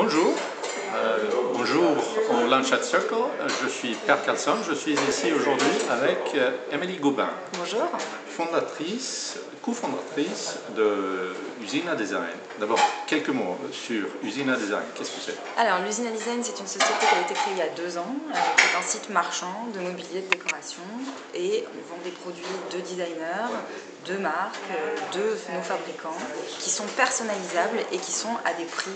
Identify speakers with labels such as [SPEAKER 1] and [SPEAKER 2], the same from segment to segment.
[SPEAKER 1] Bonjour, bonjour au Lanchat Circle, je suis Per Carlsson, je suis ici aujourd'hui avec Émilie Gobain.
[SPEAKER 2] Bonjour.
[SPEAKER 1] Fondatrice, cofondatrice de Usina Design. D'abord, quelques mots sur Usina Design, qu'est-ce que c'est?
[SPEAKER 2] Alors, l'Usina Design, c'est une société qui a été créée il y a 2 ans. C'est un site marchand de mobilier de décoration et on vend des produits de designers, de marques, de nos fabricants qui sont personnalisables et qui sont à des prix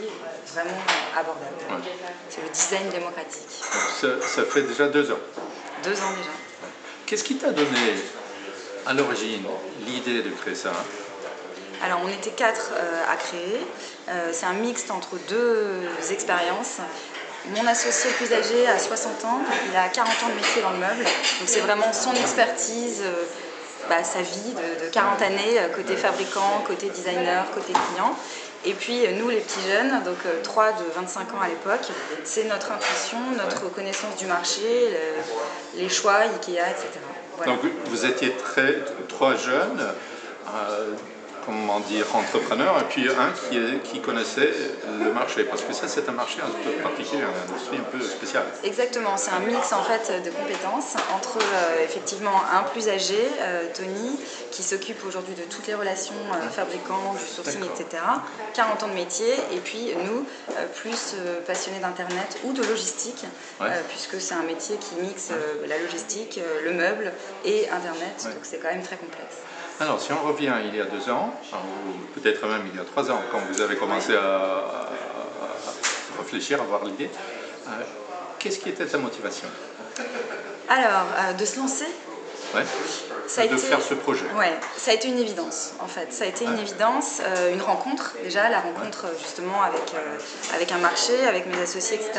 [SPEAKER 2] vraiment abordables.
[SPEAKER 1] Ouais.
[SPEAKER 2] C'est le design démocratique.
[SPEAKER 1] Ça fait déjà 2 ans.
[SPEAKER 2] 2 ans déjà.
[SPEAKER 1] Qu'est-ce qui t'a donné à l'origine l'idée de créer ça?
[SPEAKER 2] Alors on était 4 à créer, c'est un mixte entre 2 expériences. Mon associé le plus âgé a 60 ans, il a 40 ans de métier dans le meuble, donc c'est vraiment son expertise, sa vie de 40 années, côté fabricant, côté designer, côté client. Et puis nous les petits jeunes, donc 3 de 25 ans à l'époque, c'est notre intuition, notre connaissance du marché, les choix, Ikea, etc. Voilà.
[SPEAKER 1] Donc vous étiez 3 jeunes, comment dire, entrepreneurs, et puis un qui connaissait le marché, parce que ça c'est un marché un peu particulier, une industrie un peu spéciale.
[SPEAKER 2] Exactement, c'est un mix en fait de compétences entre effectivement un plus âgé, Tony, qui s'occupe aujourd'hui de toutes les relations fabricants, du sourcing, etc. 40 ans de métier, et puis nous, plus passionnés d'internet ou de logistique, puisque c'est un métier qui mixe la logistique, le meuble et internet, donc c'est quand même très complexe.
[SPEAKER 1] Alors, si on revient il y a 2 ans, ou peut-être même il y a 3 ans, quand vous avez commencé à réfléchir, à avoir l'idée, qu'est-ce qui était ta motivation?
[SPEAKER 2] Alors, de se lancer.
[SPEAKER 1] Ouais. Faire ce projet.
[SPEAKER 2] Ouais, ça a été une évidence en fait. Ça a été une évidence, une rencontre déjà, la rencontre justement avec un marché, avec mes associés, etc.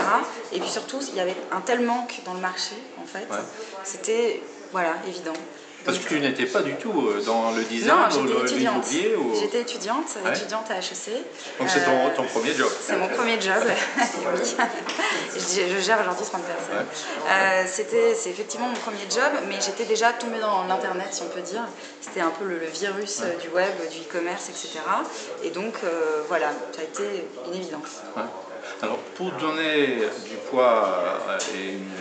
[SPEAKER 2] Et puis surtout, il y avait un tel manque dans le marché en fait. C'était évident.
[SPEAKER 1] Parce que tu n'étais pas du tout dans le design ou l'immobilier ou...
[SPEAKER 2] J'étais étudiante à HEC.
[SPEAKER 1] Donc c'est ton premier job.
[SPEAKER 2] C'est mon premier job, oui. Je gère aujourd'hui 30 personnes. C'est effectivement mon premier job, mais j'étais déjà tombée dans l'internet, si on peut dire. C'était un peu le virus du web, du e-commerce, etc. Et donc voilà, ça a été une évidence.
[SPEAKER 1] Alors, pour donner du poids et une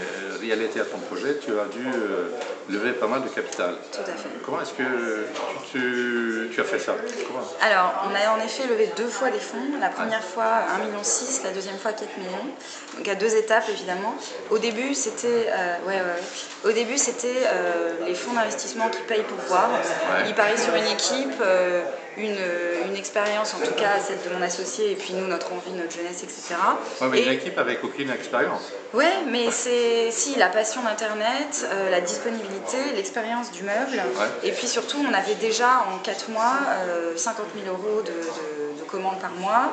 [SPEAKER 1] réalité à ton projet, tu as dû lever pas mal de capital.
[SPEAKER 2] Tout à fait.
[SPEAKER 1] Comment est-ce que tu as fait ça?
[SPEAKER 2] Alors, on a en effet levé 2 fois des fonds. La première fois 1,6 million, la deuxième fois 4 millions. Donc à 2 étapes évidemment. Au début, c'était les fonds d'investissement qui payent pour voir. Ils parient sur une équipe, une expérience, en tout cas celle de mon associé, et puis nous, notre envie, notre jeunesse, etc.
[SPEAKER 1] Oui, mais une équipe avec aucune expérience.
[SPEAKER 2] Oui, mais c'est la passion d'Internet, la disponibilité, l'expérience du meuble, et puis surtout, on avait déjà en 4 mois 50 000 € de commandes par mois,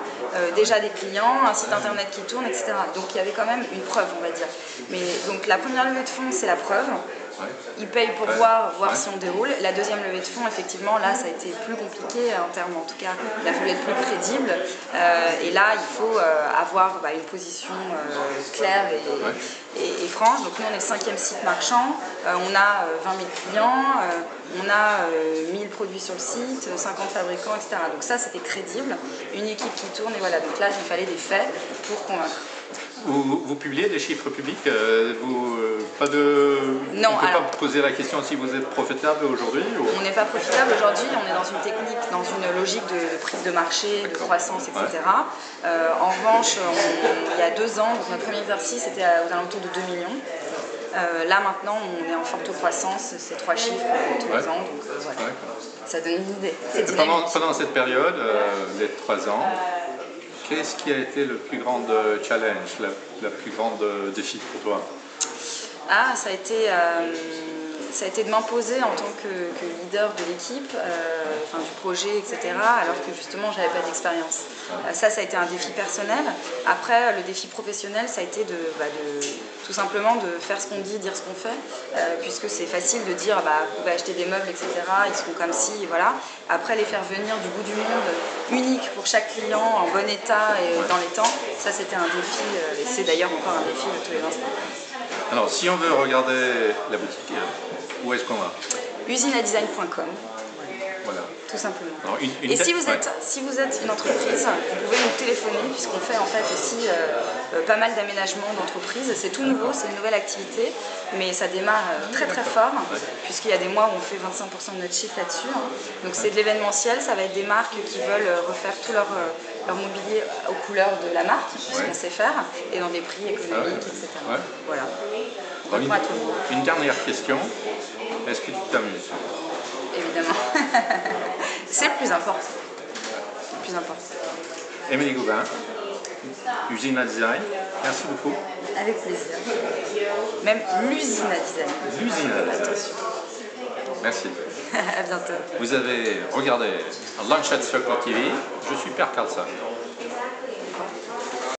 [SPEAKER 2] déjà des clients, un site Internet qui tourne, etc. Donc il y avait quand même une preuve, on va dire. Mais donc la première levée de fonds, c'est la preuve. Ils payent pour voir si on déroule. La deuxième levée de fonds, effectivement, là, ça a été plus compliqué en termes, en tout cas, il a fallu être plus crédible. Et là, il faut avoir une position claire et franche. Donc nous, on est le 5e site marchand. On a 20 000 clients. On a 1000 produits sur le site, 50 fabricants, etc. Donc ça, c'était crédible. Une équipe qui tourne, et voilà. Donc là, il fallait des faits pour convaincre.
[SPEAKER 1] Vous publiez des chiffres publics, on ne peut pas poser la question si vous êtes profitable aujourd'hui ou... On
[SPEAKER 2] n'est pas profitable aujourd'hui, on est dans une technique, dans une logique de prise de marché, de croissance, etc. En revanche, il y a 2 ans, donc notre premier exercice était aux alentours de 2 millions. Là maintenant, on est en forte croissance, c'est 3 chiffres tous les ans, donc voilà, ça donne une idée.
[SPEAKER 1] Pendant cette période, les 3 ans, qu'est-ce qui a été le plus grand challenge, le plus grand défi pour toi?
[SPEAKER 2] Ça a été de m'imposer en tant que leader de l'équipe, du projet, etc., alors que justement, je n'avais pas d'expérience. Ça a été un défi personnel. Après, le défi professionnel, ça a été tout simplement de faire ce qu'on dit, dire ce qu'on fait, puisque c'est facile de dire, vous pouvez acheter des meubles, etc., ils seront comme ci, et voilà. Après, les faire venir du bout du monde, unique pour chaque client, en bon état et dans les temps, ça c'était un défi, et c'est d'ailleurs encore un défi de tous les instants.
[SPEAKER 1] Alors, si on veut regarder la boutique, où est-ce qu'on va?
[SPEAKER 2] Usinadesign.com.
[SPEAKER 1] Voilà.
[SPEAKER 2] Tout simplement.
[SPEAKER 1] Alors,
[SPEAKER 2] Et si vous êtes une entreprise, vous pouvez nous téléphoner puisqu'on fait en fait aussi pas mal d'aménagements d'entreprise. C'est tout nouveau, c'est une nouvelle activité, mais ça démarre très très fort puisqu'il y a des mois où on fait 25% de notre chiffre là-dessus. Donc c'est de l'événementiel, ça va être des marques qui veulent refaire tout leur mobilier aux couleurs de la marque, puisqu'on sait faire, et dans des prix économiques, etc. Voilà.
[SPEAKER 1] Une dernière question, est-ce que tu t'amuses?
[SPEAKER 2] Évidemment. C'est le plus important. Le plus important.
[SPEAKER 1] Émilie Goubin, Usine à Design, merci beaucoup.
[SPEAKER 2] Avec plaisir. Même l'usine à design.
[SPEAKER 1] L'usine à design.
[SPEAKER 2] Attention.
[SPEAKER 1] Merci.
[SPEAKER 2] À bientôt.
[SPEAKER 1] Vous avez regardé Lunch at Circle TV, je suis Per Carlson.